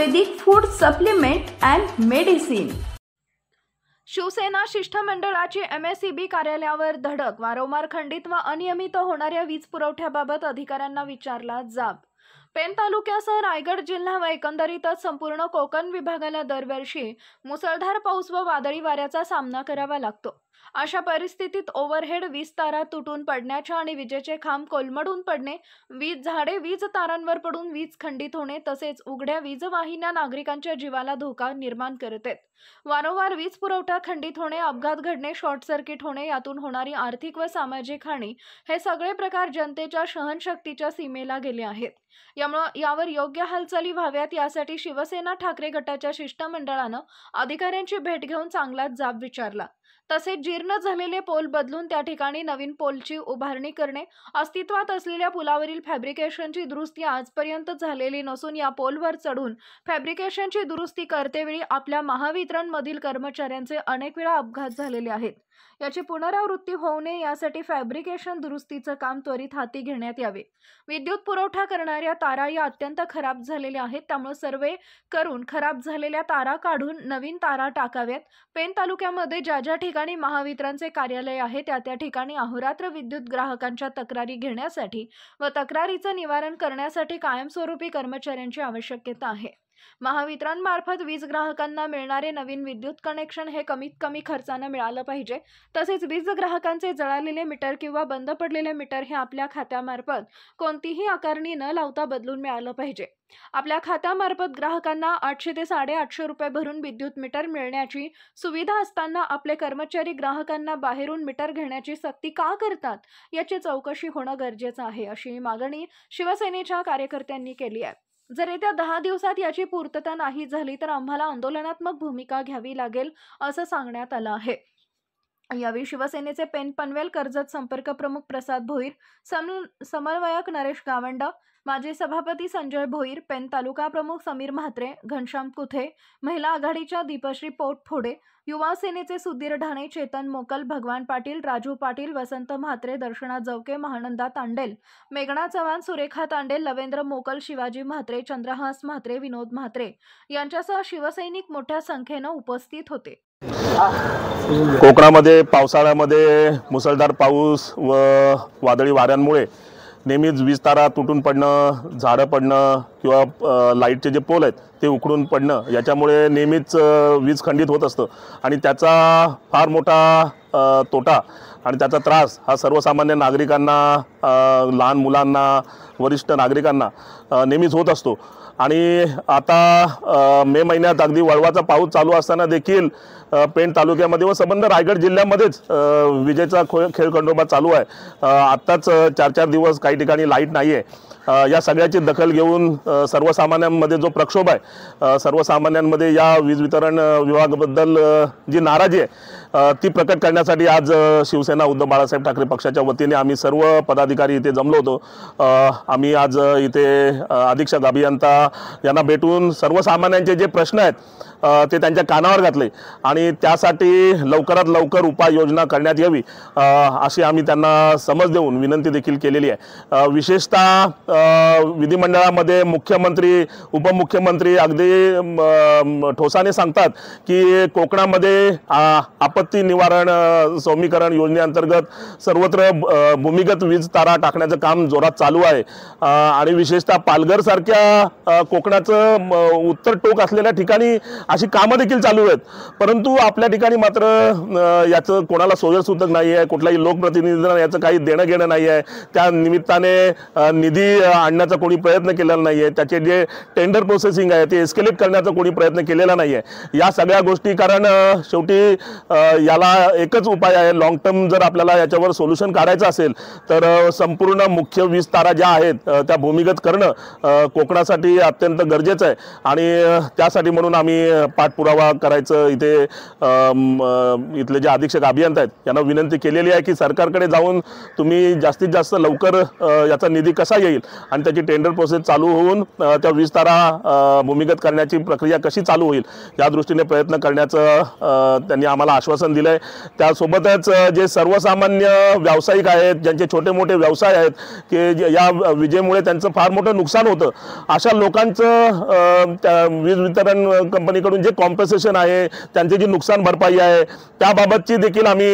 Ayurvedic food supplement and medicine. Shiv Sena शिष्टमंडळाची MSEB कार्यालयावर धडक। वारंवार खंडित व अनियमित होणाऱ्या वीज पुरवठ्याबाबत अधिकाऱ्यांना विचारला जाब। पेण तालुक्यासह रायगड जिल्हा व एकंदरीतच संपूर्ण कोकण विभागाला दरवर्षी मुसळधार पाऊस व वादळी वाऱ्याचा सामना करावा लागतो। अशा परिस्थितीत ओव्हरहेड वीज तारा तुटून पडण्याच्या आणि विजेचे खांब कोलमडून पडणे, वीज झाडे वीज तारांवर पडून वीज खंडित होणे तसेच उघड्या वीज वाहिन्या नागरिकांच्या जीवाला धोका निर्माण करत आहेत। वारंवार वीज पुरवठा खंडित होणे, अपघात घडणे, शॉर्ट सर्किट होणे, यातून होणारी आर्थिक व सामाजिक हानी हे सगळे प्रकार जनतेच्या सहनशक्तीच्या सीमेला गेले आहेत। यावर योग्य हालचाली व्हाव्यात यासाठी शिवसेना ठाकरे गटाच्या शिष्टमंडळानं अधिकाऱ्यांची भेट घेऊन चांगलाच जाब विचारला। तसेच जीर्ण झालेले पोल बदलून त्या ठिकाणी नवीन पोलची उभारणी करणे, अस्तित्वात असलेल्या पुलावरील फॅब्रिकेशनची दुरुस्ती आजपर्यंत झालेली नसून या पोलवर चढून फॅब्रिकेशनची दुरुस्ती करतेवेळी आपल्या महावितरण मधील कर्मचाऱ्यांचे अनेक वेळा अपघात झालेले आहेत। याची पुनरावृत्ती होऊ नये यासाठी फॅब्रिकेशन दुरुस्तीचं काम त्वरित हाती घेण्यात यावे। विद्युत पुरवठा करणाऱ्या तारा या अत्यंत खराब झालेल्या आहेत, त्यामुळे सर्वे करून खराब झालेल्या तारा काढून नवीन तारा टाकाव्यात। पेण तालुक्यामध्ये ज्या ठिकाणी महावितरणचे कार्यालय आहे त्या ठिकाणी अहोरात्र विद्युत ग्राहकांच्या तक्रारी घेण्यासाठी व तक्रारीचं निवारण करण्यासाठी कायमस्वरूपी कर्मचाऱ्यांची आवश्यकता आहे। महावितरण मार्फत वीज ग्राहकांना मिळणारे नवीन विद्युत कनेक्शन हे कमीत कमी खर्चाने मिळालं पाहिजे। तसेच वीज ग्राहकांचे जळालेले मीटर किंवा बंद पडलेले मीटर हे आपल्या खात्यामार्फत कोणतीही आकारणी न लावता बदलून मिळालं पाहिजे। आपल्या खात्यामार्फत ग्राहकांना 800 ते 850 रुपये भरून विद्युत मीटर मिळण्याची सुविधा असताना आपले कर्मचारी ग्राहकांना बाहेरून मीटर घेण्याची सक्ती का करतात याची चौकशी होणं गरजेचं आहे, अशी मागणी शिवसेनेच्या कार्यकर्त्यांनी केली आहे। जर येत्या 10 दिवसात याची पूर्तता नाही झाली तर आम्हाला आंदोलनात्मक भूमिका घ्यावी लागेल असं सांगण्यात आलं आहे। यावेळी शिवसेनेचे पेण पनवेल कर्जत संपर्क प्रमुख प्रसाद भोईर, समन्वयक नरेश गावंड, माजी सभापती संजय भोईर, पेण तालुका प्रमुख समीर म्हात्रे, घनश्याम कुथे, महिला आघाडीच्या दीपश्री पोटफोडे, युवा सेनेचे सुधीर ढाणे, चेतन मोकल, भगवान पाटील, राजू पाटील, वसंत म्हात्रे, दर्शना जवके, महानंदा तांडेल, मेघना चव्हाण, सुरेखा तांडेल, लवेंद्र मोकल, शिवाजी म्हात्रे, चंद्रहास म्हात्रे, विनोद म्हात्रे यांच्यासह शिवसैनिक मोठ्या संख्येने उपस्थित होते। कोकणामध्ये पावसाळ्यामध्ये मुसळधार पाऊस व वादळी वाऱ्यांमुळे नेहमीच वीज तारा तुटून पडणं, झाडं पडणं किंवा लाईटचे जे पोल आहेत ते उखडून पडणं याच्यामुळे नेहमीच वीज खंडित होत असतं आणि त्याचा फार मोठा तोटा आणि त्याचा त्रास हा सर्वसामान्य नागरिकांना, लहान मुलांना, वरिष्ठ नागरिकांना नेहमीच होत असतो। आणि आता मे महिन्यात अगदी वळवाचा पाऊस चालू असताना देखील पेण तालुक्यामध्ये व संबंध रायगड जिल्ह्यामध्येच विजेचा खेळखंडोबा चालू आहे। आत्ताच 4-4 दिवस काही ठिकाणी लाईट नाही आहे। या सगळ्याची दखल घेऊन सर्वसामान्यांमध्ये जो प्रक्षोभ आहे, सर्वसामान्यांमध्ये या वीज वितरण विभागाबद्दल जी नाराजी आहे ती प्रकट करण्यासाठी आज शिवसेना उद्धव बाळासाहेब ठाकरे पक्षाच्या वतीने आम्ही सर्व पदाधिकारी इथे जमलो होतो। आम्ही आज इथे अधीक्षक अभियंता यांना भेटून सर्वसामान्यांचे जे प्रश्न आहेत ते त्यांच्या कानावर घातले आणि त्यासाठी लवकरात लवकर उपाययोजना करण्यात यावी अशी आम्ही त्यांना समज देऊन विनंती देखील केलेली आहे। विशेषतः विधिमंडळामध्ये मुख्यमंत्री, उपमुख्यमंत्री अगदी ठोसाने सांगतात की कोकणामध्ये आपत्ती निवारण सौम्यीकरण योजनेअंतर्गत सर्वत्र भूमिगत वीज तारा टाकण्याचं काम जोरात चालू आहे आणि विशेषतः पालघर सारख्या कोकणाचं उत्तर टोक असलेल्या ठिकाणी अशी कामं देखील चालू आहेत, परंतु आपल्या ठिकाणी मात्र याचं कोणाला सोयीसुद्धा नाही आहे, कुठलाही लोकप्रतिनिधींना याचं काही देणं घेणं नाही आहे। त्या निमित्ताने निधी आणण्याचा कोणी प्रयत्न केलेला नाही आहे, त्याचे जे टेंडर प्रोसेसिंग आहे ते एस्केलेट करण्याचा कोणी प्रयत्न केलेला नाही आहे। या सगळ्या गोष्टी कारण शेवटी याला एकच उपाय आहे, लॉंग टर्म जर आपल्याला याच्यावर सोल्युशन काढायचं असेल तर संपूर्ण मुख्य वीज तारा ज्या आहेत त्या भूमिगत करणं कोकणासाठी अत्यंत गरजेचं आहे आणि त्यासाठी म्हणून आम्ही पाठपुरावा करायचं इथे इथले जे अधीक्षक अभियंता आहेत यांना विनंती केलेली आहे की सरकारकडे जाऊन तुम्ही जास्तीत जास्त लवकर याचा निधी कसा येईल आणि त्याची टेंडर प्रोसेस चालू होऊन त्या 20 तारा भूमिगत करण्याची प्रक्रिया कशी चालू होईल या दृष्टीने प्रयत्न करण्याचं त्यांनी आम्हाला आश्वासन दिलं आहे. त्यासोबतच जे सर्वसामान्य व्यावसायिक आहेत, ज्यांचे छोटे मोठे व्यवसाय आहेत की या विजेमुळे त्यांचं फार मोठं नुकसान होतं, अशा लोकांचं त्या वीज वितरण कंपनीकडून जे कॉम्पेन्सेशन आहे, त्यांची जी नुकसान भरपाई आहे त्याबाबतची देखील आम्ही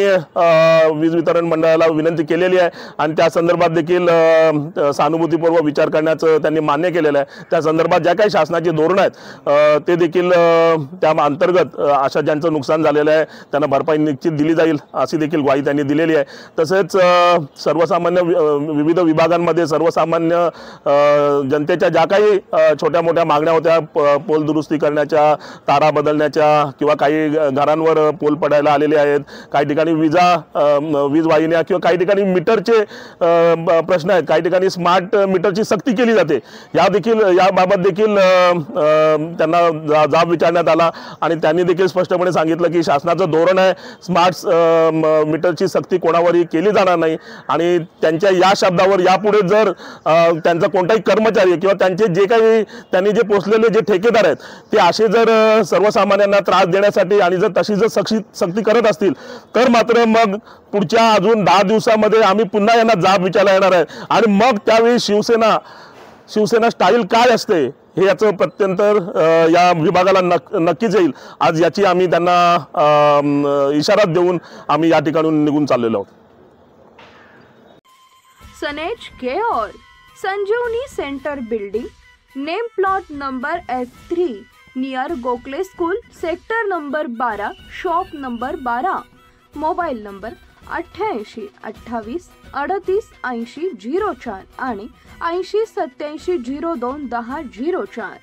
वीज वितरण मंडळाला विनंती केलेली आहे आणि त्या संदर्भात देखील सहानुभूतीपूर्वक विचार करण्याचं त्यांनी मान्य केलेलं आहे. त्या संदर्भात ज्या काही शासनाची धोरणं आहेत ते देखील त्या अंतर्गत अशा ज्यांचं नुकसान झालेलं आहे त्यांना भरपाई निश्चित दिली जाईल अशी देखील ग्वाही त्यांनी दिलेली आहे. तसेच सर्वसामान्य विविध विभागांमध्ये सर्वसामान्य जनतेच्या ज्या काही छोट्या मोठ्या मागण्या होत्या, पोल दुरुस्ती करण्याच्या, तारा बदलण्याच्या किंवा काही घरांवर पोल पडायला आलेले आहेत, काही ठिकाणी वीज वाहिन्या किंवा काही ठिकाणी मीटरचे प्रश्न आहेत, काही ठिकाणी स्मार्ट मीटरची सक्ती केली जाते, याबाबत देखील त्यांना जाब विचारण्यात आला आणि त्यांनी देखील स्पष्टपणे सांगितलं की शासनाचं धोरण आहे स्मार्ट मीटरची सक्ती कोणावरही केली जाणार नाही आणि त्यांच्या या शब्दावर यापुढे जर त्यांचा कोणताही कर्मचारी किंवा त्यांचे जे काही त्यांनी जे पोचलेले जे ठेकेदार आहेत ते असे जर सर्वसामान्यांना त्रास देण्यासाठी आणि जर तशी जर सक्ती करत असतील तर मात्र मग पुढच्या अजून 10 दिवसामध्ये आम्ही पुन्हा यांना जाब विचारायला येणार आहे आणि मग त्यावेळी शिवसेना स्टाईल काय असते हे याचं प्रत्यंतर या विभागाला नक्कीच येईल. आज याची आम्ही त्यांना इशारा देऊन आम्ही या ठिकाणून निघून चाललेलो आहोत. सनेज केओर Sanjeevani centre building, name plot number F3 near Gokhale school, sector number 12, shop number 12, mobile number 88 28 38 80 04 आणि 80 87 02 10 04.